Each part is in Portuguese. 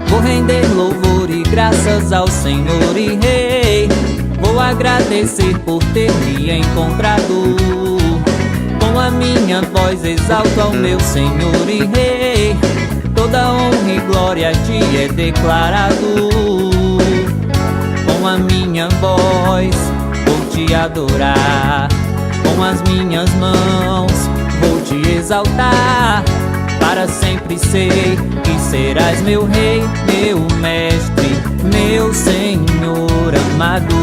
Vou render louvor e graças ao Senhor e Rei. Vou agradecer por ter me encontrado. Com a minha voz exalto ao meu Senhor e Rei. Toda honra e glória a ti é declarado. Com a minha voz vou te adorar. Com as minhas mãos vou te exaltar. Para sempre sei que serás meu Rei, meu Mestre, meu Senhor amado.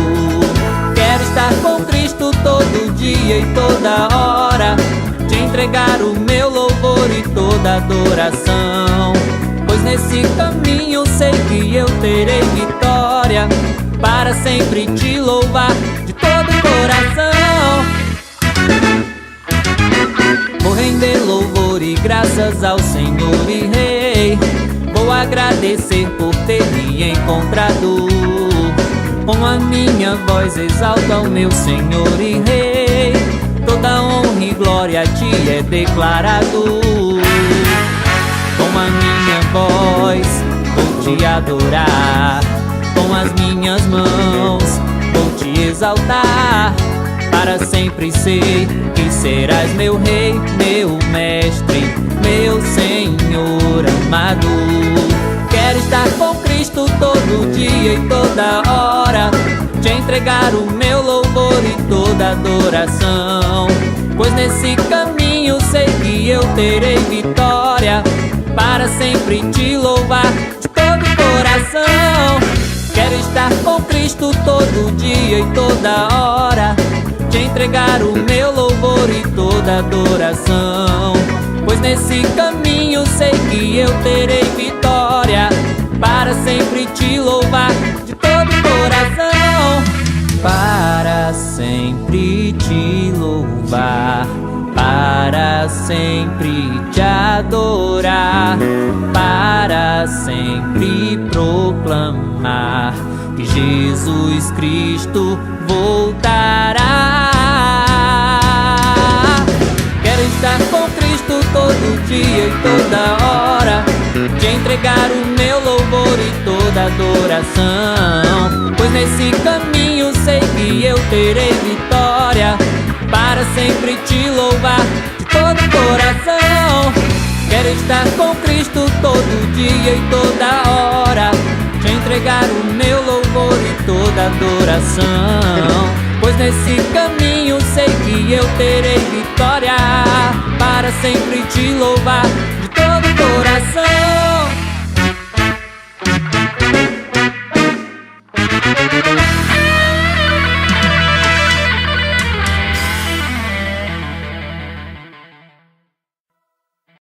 Quero estar com Cristo todo dia e toda hora, te entregar o meu louvor e toda adoração. Pois nesse caminho sei que eu terei vitória, para sempre te louvar de todo o coração. Vou render louvor e graças ao Senhor e Rei. Vou agradecer por ter me encontrado. Com a minha voz exalto ao meu Senhor e Rei. Toda honra e glória a ti é declarado. Com a minha voz vou te adorar. Com as minhas mãos vou te exaltar. Para sempre sei que serás meu Rei, meu Mestre, meu Senhor amado. Quero estar com Cristo todo dia e toda hora, te entregar o meu louvor e toda adoração. Pois nesse caminho sei que eu terei vitória, para sempre te louvar de todo o coração. Quero estar com Cristo todo dia e toda hora, te entregar o meu louvor e toda adoração. Pois nesse caminho sei que eu terei vitória, para sempre te louvar de todo o coração. Para sempre te louvar, para sempre te adorar, para sempre proclamar que Jesus Cristo voltará. Quero estar com Cristo todo dia e toda hora, te entregar o meu louvor e toda adoração. Pois nesse caminho sei que eu terei vitória, para sempre te louvar de todo o coração. Quero estar com Cristo todo dia e toda hora, te entregar o meu louvor e toda adoração. Pois nesse caminho sei que eu terei vitória, para sempre te louvar